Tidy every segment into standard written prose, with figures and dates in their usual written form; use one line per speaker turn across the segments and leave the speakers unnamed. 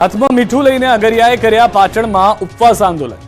હાથમાં મીઠું લઈને અગરિયાએ કર્યા પાટણમાં ઉપવાસ આંદોલન।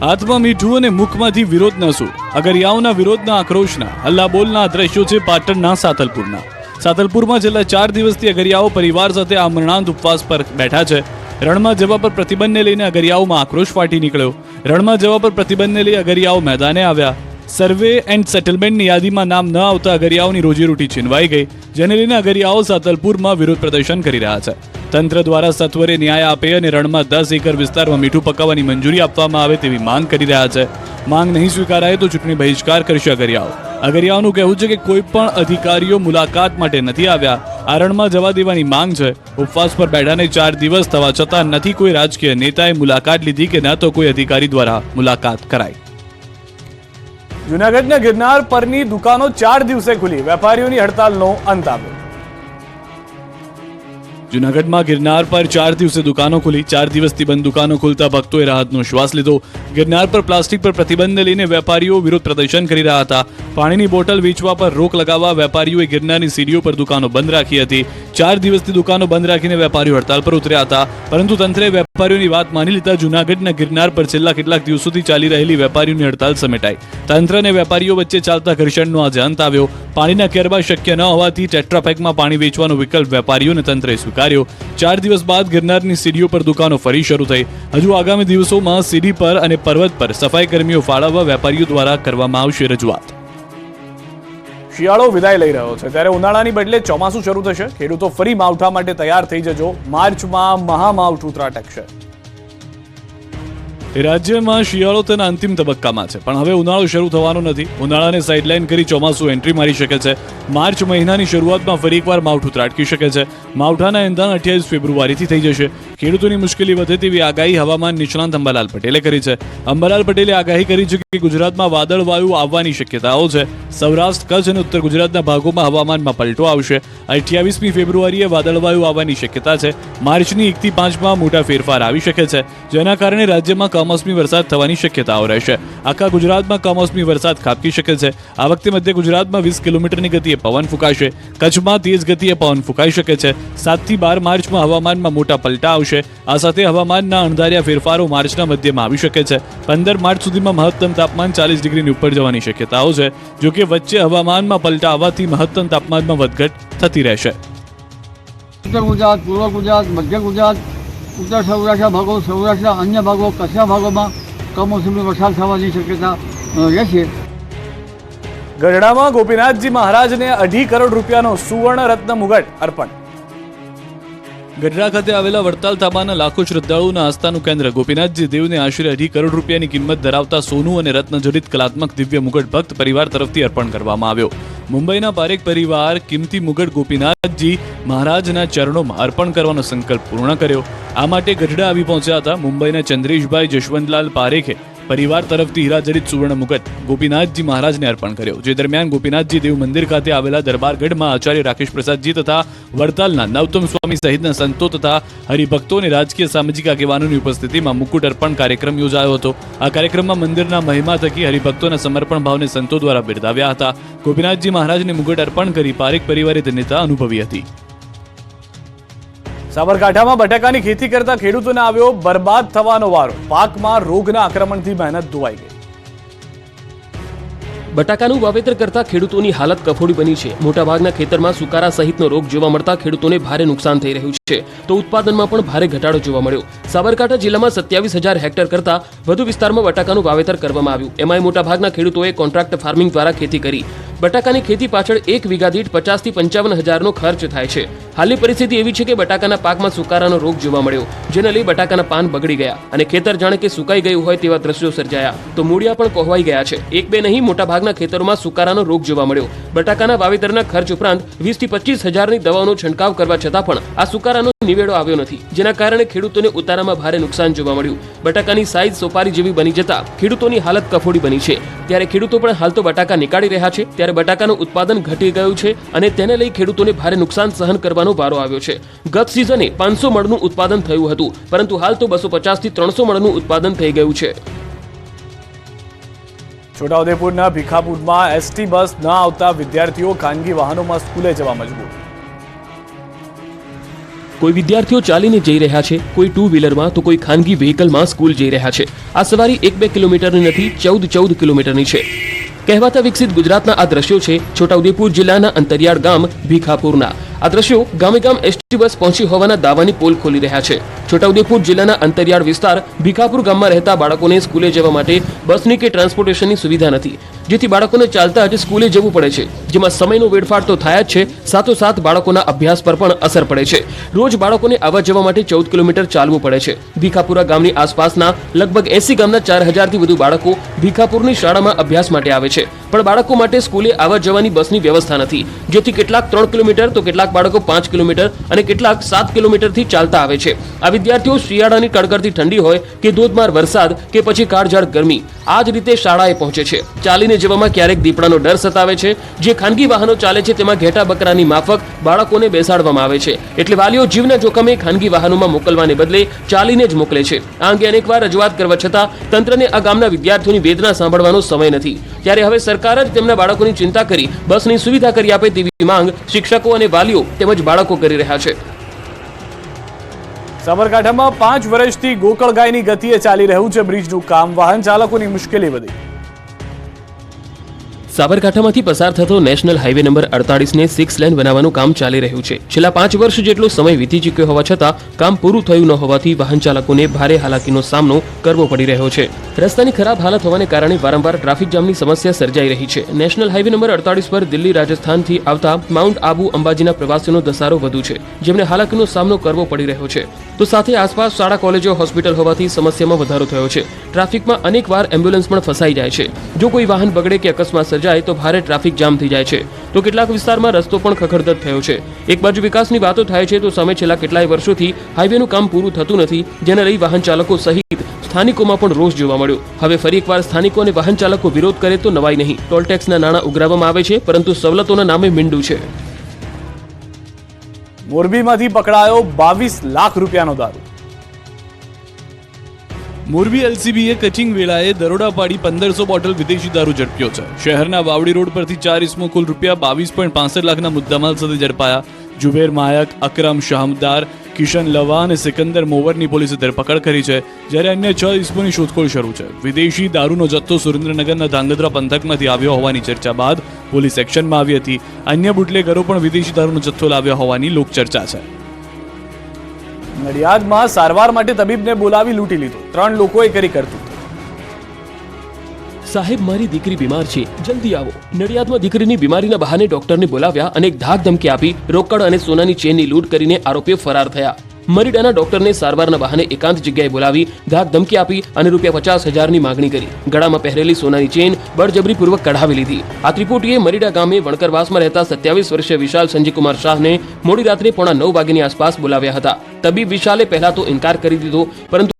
હાથમાં મીઠું અને મુખમાંથી વિરોધના સૂર। અગરિયાઓના વિરોધના આક્રોશના હલ્લાબોલના દ્રશ્યો છે પાટણના સાતલપુરના। સાતલપુરમાં છેલ્લા 4 દિવસથી અગરિયાઓ પરિવાર સાથે આમરણાંત ઉપવાસ પર બેઠા છે। રણમાં જવા પર પ્રતિબંધને લઈને અગરિયાઓમાં આક્રોશ ફાટી નીકળ્યો। રણમાં જવા પર પ્રતિબંધને લઈ અગરિયાઓ મેદાને આવ્યા। સર્વે એન્ડ સેટલમેન્ટની યાદીમાં નામ ન આવતા અગરિયાઓની રોજીરોટી છીનવાઈ ગઈ, જેને લઈને અગરિયાઓ સાતલપુરમાં વિરોધ પ્રદર્શન કરી રહ્યા છે। તંત્ર દ્વારા સત્વરે ન્યાય આપે અને રણમાં 10 એકર વિસ્તારમાં મીઠું પકાવવાની મંજૂરી આપવામાં આવે તેવી માંગ કરી રહ્યા છે। માંગ નહીં સ્વીકારાય તો ચૂંટણી બહિષ્કાર કરશે અગરિયાઓ। અગરિયાઓનું કહેવું છે કે કોઈ પણ અધિકારીઓ મુલાકાત માટે નથી આવ્યા। આ રણમાં જવા દેવાની માંગ છે। ઉપવાસ પર બેઠાને 4 દિવસ થવા છતાં નથી કોઈ રાજકીય નેતાએ મુલાકાત લીધી કે ન તો કોઈ અધિકારી દ્વારા મુલાકાત કરાઈ। જૂનાગઢના ગિરનાર પરની દુકાનો 4 દિવસે ખુલી, વેપારીઓની હડતાલનો અંત આવ્યો। જૂનાગઢમાં ગિરનાર પર 4 દિવસે દુકાનો ખુલી। 4 દિવસથી બંધ દુકાનો ખુલતા ભક્તોએ રાહતનો શ્વાસ લીધો। ગિરનાર પર પ્લાસ્ટિક પર પ્રતિબંધને લઈને વેપારીઓ વિરોધ પ્રદર્શન કરી રહ્યા હતા। પાણીની બોટલ વેચવા પર રોક લગાવવા વેપારીઓએ ગિરનારની સીડીઓ પર દુકાનો બંધ રાખી હતી। 4 દિવસથી દુકાનો બંધ રાખીને વેપારીઓ હડતાલ પર ઉતર્યા હતા, પરંતુ તંત્રે વેપારીઓની વાત માની લીધા જૂનાગઢના ગિરનાર પર છેલ્લા કેટલાક દિવસોથી ચાલી રહેલી વેપારીઓની હડતાલ સમેટાઈ। તંત્ર અને વેપારીઓ વચ્ચે ચાલતા ઘર્ષણનો આજે અંત આવ્યો। પાણીના કેરબા શક્ય ન હોવાથી ટેટ્રાપેકમાં પાણી વેચવાનો વિકલ્પ વેપારીઓને તંત્રે સ્વીકાર્યો। 4 દિવસ બાદ ગિરનારની સીડીઓ પર દુકાનો ફરી શરૂ થઈ। હજુ આગામી દિવસોમાં સીડી પર અને પર્વત પર સફાઈ કર્મીઓ ફાળવવા વેપારીઓ દ્વારા કરવામાં આવશે રજૂઆત। શિયાળો વિદાય લઈ રહ્યો છે, ત્યારે ઉનાળાની બદલે ચોમાસું શરૂ થશે। ખેડૂતો ફરી માવઠા માટે તૈયાર થઈ જજો। માર્ચમાં મહામાવઠું ત્રાટકશે। રાજ્યમાં શિયાળો તેના અંતિમ તબક્કામાં છે, પણ હવે ઉનાળો શરૂ થવાનો નથી। ઉનાળાને સાઇડલાઇન કરી ચોમાસું એન્ટ્રી મારી શકે છે। માર્ચ મહિનાની શરૂઆતમાં ફરી એકવાર માવઠું ત્રાટકી શકે છે। માવઠાના એંધાણ 28 ફેબ્રુઆરીથી થઈ જશે। ખેડૂતોની મુશ્કેલી વધે તેવી આગાહી હવામાન નિષ્ણાંત અંબાલાલ પટેલે કરી છે। અંબાલાલ પટેલે આગાહી કરી છે કે ગુજરાતમાં વાદળવાયુ આવવાની શક્યતાઓ છે। સૌરાષ્ટ્ર, કચ્છ અને ઉત્તર ગુજરાતના ભાગોમાં હવામાનમાં પલટો આવશે। 28મી ફેબ્રુઆરીએ વાદળવાયુ આવવાની શક્યતા છે। માર્ચની 1 થી 5માં મોટા ફેરફાર આવી શકે છે, જેના કારણે રાજ્યમાં કમોસમી વરસાદ થવાની શક્યતાઓ રહેશે। આખા ગુજરાતમાં કમોસમી વરસાદ ખાબકી શકે છે। આ વખતે મધ્ય ગુજરાતમાં 20 કિલોમીટરની ગતિએ પવન ફૂંકાશે। કચ્છમાં તેજ ગતિએ પવન ફૂંકાઈ શકે છે। 7 થી 12 માર્ચમાં હવામાનમાં મોટા પલટા આવશે। આ સાથે હવામાનના અણધાર્યા ફેરફારો માર્ચના મધ્યમાં આવી શકે છે। 15 માર્ચ સુધીમાં મહત્તમ તાપમાન 40 ડિગ્રીની ઉપર જવાની શક્યતાઓ છે। જો કે વચ્ચે હવામાનમાં પલટા આવવાથી મહત્તમ તાપમાનમાં વધઘટ થતી રહેશે।
ઉત્તર ગુજરાત, પૂર્વ ગુજરાત, મધ્ય ગુજરાત, ઉત્તર સૌરાષ્ટ્રના ભાગો, સૌરાષ્ટ્રના અન્ય ભાગો, કચ્છના ભાગોમાં કમોસમી વરસાદ થવાની શક્યતા રહેશે।
ગઢડામાં ગોપીનાથજી મહારાજને 2.5 કરોડ રૂપિયાનો સુવર્ણ રત્ન મુગટ અર્પણ। ગઢડા ખાતે આવેલા વડતાલ ધાબાના લાખો શ્રદ્ધાળુઓના આસ્થાનું કેન્દ્ર ગોપીનાથજી દેવને આશરે 2.5 કરોડ રૂપિયાની કિંમત ધરાવતા સોનું અને રત્નજડિત કલાત્મક દિવ્ય મુગટ ભક્ત પરિવાર તરફથી અર્પણ કરવામાં આવ્યો। મુંબઈના પારેખ પરિવાર કિંમતી મુગટ ગોપીનાથજી મહારાજના ચરણોમાં અર્પણ કરવાનો સંકલ્પ પૂર્ણ કર્યો। આ માટે ગઢડા આવી પહોંચ્યા હતા। મુંબઈના ચંદ્રેશભાઈ જશવંતલાલ પારેખે પરિવાર તરફથી હીરાજડિત સુવર્ણ મુગટ ગોપીનાથજી મહારાજને અર્પણ કર્યો, જે દરમિયાન ગોપીનાથજી દેવ મંદિર ખાતે આવેલા દરબારગઢમાં આચાર્ય રાકેશ પ્રસાદજી તથા વડતાલના નવતમ સ્વામી સહિતના સંતો તથા હરિભક્તો અને રાજકીય સામાજિક આગેવાનોની ઉપસ્થિતિમાં મુકુટ અર્પણ કાર્યક્રમ યોજાયો હતો। આ કાર્યક્રમમાં મંદિરના મહિમા થકી હરિભક્તોના સમર્પણ ભાવને સંતો દ્વારા બિરદાવ્યા હતા। ગોપીનાથજી મહારાજને મુગટ અર્પણ કરી પારેખ પરિવારે ધન્યતા અનુભવી હતી। સાબરકાંઠામાં બટાકાની ખેતી કરતા ખેડૂતોને આવ્યો બરબાદ થવાનો વારો। પાકમાં રોગના આક્રમણથી મહેનત ધોવાઈ ગઈ।
બટાકાનું વાવેતર કરતા ખેડૂતોની હાલત કફોડી બની છે। મોટાભાગના ખેતરમાં સુકારા સહિતનો રોગ જોવા મળતા ખેડૂતોને ભારે નુકસાન થઈ રહ્યું છે, તો ઉત્પાદનમાં પણ ભારે ઘટાડો જોવા મળ્યો। સાબરકાંઠા જિલ્લામાં 27,000 હેક્ટર કરતા વધુ વિસ્તારમાં બટાકાનું વાવેતર કરવામાં આવ્યું। એમાંય મોટાભાગના ખેડૂતોએ કોન્ટ્રાક્ટ ફાર્મિંગ દ્વારા ખેતી કરી। બટાકાની ખેતી પાછળ 1 વીઘા દીઠ 50 થી 55 હજારનો ખર્ચ થાય છે। હાલની પરિસ્થિતિ એવી છે કે બટાકાના પાકમાં સુકારાનો રોગ જોવા મળ્યો, જેને લઈ બટાકાના પાન બગડી ગયા અને ખેતર જાણે કે સુકાઈ ગયું હોય તેવા દ્રશ્યો સર્જાયા। તો મૂળિયા પણ કોહવાઈ ગયા છે। એક બે નહીં, મોટાભાગના ખેતરોમાં સુકારાનો રોગ જોવા મળ્યો। બટાકાના વાવેતરના ખર્ચ ઉપરાંત 20 થી 25 હજારની દવાનો છંટકાવ કરવા છતાં પણ આ સુકારાનો નિવેડો આવ્યો નથી, જેના કારણે ખેડૂતોને ઉતારામાં ભારે નુકસાન જોવા મળ્યું। બટાકાની સાઈઝ સોપારી જેવી બની જતા ખેડૂતોની હાલત કફોડી બની છે। ત્યારે ખેડૂતો પણ હાલ તો બટાકા નીકાળી રહ્યા છે, ત્યારે બટાકાનું ઉત્પાદન ઘટી ગયું છે અને તેને લઈ ખેડૂતોને ભારે નુકસાન સહન કરવાનો વારો આવ્યો છે। ગત સિઝને 500 મણનું ઉત્પાદન થયું હતું, પરંતુ હાલ તો 250 થી 300 મણનું ઉત્પાદન થઈ ગયું છે।
છોટાઉદેપુરના ભીખાપુરમાં એસટી બસ ન આવતા વિદ્યાર્થીઓ ખાનગી વાહનોમાં સ્કૂલે જવા મજબૂર।
કોઈ વિદ્યાર્થીઓ ચાલીને જઈ રહ્યા છે, કોઈ ટુ વ્હીલરમાં તો કોઈ ખાનગી વ્હીકલમાં સ્કૂલ જઈ રહ્યા છે. આ સવારી 1-2 કિલોમીટરની નથી, 14 કિલોમીટરની છે. કહેવાતા વિકસિત ગુજરાતના આ દ્રશ્યો છે છોટાઉદેપુર જિલ્લાના અંતરિયાળ ગામ ભીખાપુરના. આ દ્રશ્યો ગામે ગામ એસટી બસ પહોંચી હોવાના દાવાની પોલ ખોલી રહ્યા છે. છોટાઉદેપુર જિલ્લાના અંતરિયાળ વિસ્તાર ભીખાપુર ગામમાં રહેતા બાળકોને સ્કૂલે જવા માટે બસની કે ટ્રાન્સપોર્ટેશનની સુવિધા નથી, જેથી બાળકોને ચાલતા જ સ્કૂલે જવું પડે છે, જેમાં સમયનો વેડફાટ તો થાય જ છે, સાથોસાથ બાળકોના અભ્યાસ પર પણ અસર પડે છે. રોજ બાળકોને આવવા જવા માટે 14 કિલોમીટર ચાલવું પડે છે. ભીખાપુરા ગામની આસપાસના લગભગ 80 ગામના 4000થી વધુ બાળકો ભીખાપુરની શાળામાં અભ્યાસ માટે આવે છે, પણ બાળકો માટે સ્કૂલે આવવા જવાની બસની વ્યવસ્થા નથી, જેથી કેટલાક 3 કિલોમીટર તો કેટલાક બાળકો 5 કિલોમીટર અને કેટલાક 7 કિલોમીટરથી ચાલતા આવે છે. આ વિદ્યાર્થીઓ શિયાળાની કડકડતી ઠંડી હોય કે ધોધમાર વરસાદ કે પછી કાળઝાળ ગરમી આ જ રીતે શાળાએ પહોંચે છે. ચાલીને જવામાં ક્યારેક દીપડાનો ડર સતાવે છે. જે ખાનગી વાહનો ચાલે છે તેમાં ઘેટા બકરાની માફક બાળકોને બેસાડવામાં આવે છે, એટલે વાલીઓ જીવના જોખમે ખાનગી વાહનોમાં મોકલવાને બદલે ચાલીને જ મોકલે છે. આ અંગે અનેકવાર રજૂઆત કરવા છતાં તંત્રને આ ગામના વિદ્યાર્થીઓની વેદના સાંભળવાનો સમય નથી. ત્યારે હવે સરકાર જ તેમના બાળકોની ચિંતા કરી બસની સુવિધા કરી આપે તેવી માંગ શિક્ષકો અને વાલીઓ તેમજ બાળકો કરી રહ્યા છે.
સાબરકાંઠામાં 5 વર્ષથી ગોકળ ગાયની ગતિએ ચાલી રહ્યું છે બ્રિજનું કામ. વાહન ચાલકોની મુશ્કેલી વધી.
સાબરકાંઠામાંથી પસાર થતો નેશનલ હાઈવે નંબર 48 ને 6 લેન બનાવવાનું કામ ચાલી રહ્યું છે. છેલ્લા 5 વર્ષ જેટલો સમય વીતી ચૂક્યો હોવા છતાં કામ પૂરું થયું ન હોવાથી વાહન ચાલકોને ભારે હાલાકીનો સામનો કરવો પડી રહ્યો છે. રસ્તાની ખરાબ હાલત હોવાને કારણે વારંવાર ટ્રાફિક જામની સમસ્યા સર્જાઈ રહી છે. નેશનલ હાઈવે નંબર 48 પર દિલ્હી રાજસ્થાનથી આવતા માઉન્ટ આબુ અંબાજીના પ્રવાસીઓનો ધસારો વધુ છે, જેમને હાલાકીનો સામનો કરવો પડી રહ્યો છે. તો સાથે આસપાસ શાળા કોલેજો હોસ્પિટલ હોવાથી સમસ્યામાં વધારો થયો છે. ટ્રાફિકમાં અનેકવાર એમ્બ્યુલન્સ પણ ફસાઈ જાય છે. જો કોઈ વાહન બગડે કે અકસ્માત સર્જાય તો ભારે ટ્રાફિક જામ થઈ જાય છે. તો કેટલાક વિસ્તારમાં રસ્તો પણ ખખડધજ થયો છે. એક બાજુ વિકાસની વાતો થાય છે તો સામે છેલ્લા કેટલાય વર્ષોથી હાઈવેનું કામ પૂરું થતું નથી, જેને લઈ વાહન ચાલકો સહિત સ્થાનિકોમાં પણ રોષ જોવા મળ્યો. હવે ફરી એકવાર સ્થાનિકો અને વાહન ચાલકો વિરોધ કરે તો નવાઈ નહીં. ટોલ ટેક્સના નાણાં ઉઘરાવવામાં આવે છે, પરંતુ સવલતોના નામે મીંડું છે.
મોરબીમાંથી પકડાયો 22 લાખ રૂપિયાનો દારૂ. મોરબી એલસીબીએ કચિંગ વેળાએ દરોડા પાડી 1500 બોટલ વિદેશી દારૂ ઝડપ્યો છે. શહેરના વાવડી રોડ પરથી 4 ઇસમો કુલ રૂપિયા 22.65 લાખના મુદ્દામાલ સાથે ઝડપાયા. જુબેર માયક, અકરમ શાહમદાર, કિશન લવા અને સિકંદર મોવરની પોલીસે ધરપકડ કરી છે, જ્યારે અન્ય 6 ઇસમોની શોધખોળ શરૂ છે. વિદેશી દારૂનો જથ્થો સુરેન્દ્રનગરના ધાંગધ્રા પંથકમાંથી આવ્યો હોવાની ચર્ચા બાદ પોલીસ એક્શનમાં આવી હતી. અન્ય બુટલેગરો પણ વિદેશી દારૂનો જથ્થો લાવ્યા હોવાની લોકચર્ચા છે. નડિયાદમાં સારવાર માટે તબીબને બોલાવી લૂંટી લીધો. 3 લોકોએ કરી કરતૂત.
સાહેબ, મારી દીકરી બીમાર છે, જલ્દી આવો. નડિયાદમાં દીકરીની બીમારીના બહાને ડોક્ટરને બોલાવ્યા અને ધાક ધમકી આપી રોકડ અને સોનાની ચેનની લૂંટ કરીને આરોપીઓ ફરાર થયા. મરીડાના ડોક્ટરને સારવારના બહાને એકાંત જગ્યાએ બોલાવી ધાક ધમકી આપી અને ₹50,000ની માંગણી કરી. ગળામાં પહેરેલી સોનાની ચેન બળજબરીપૂર્વક કઢાવી લીધી. આ ત્રિપુટીએ મરીડા ગામે વણકરવાસમાં રહેતા 27 વર્ષીય વિશાલ સંજયકુમાર શાહને મોડી રાત્રે 8:45 વાગ્યાની આસપાસ બોલાવ્યા હતા. તબીબ વિશાલે પહેલા તો ઇનકાર કરી દીધો, પરંતુ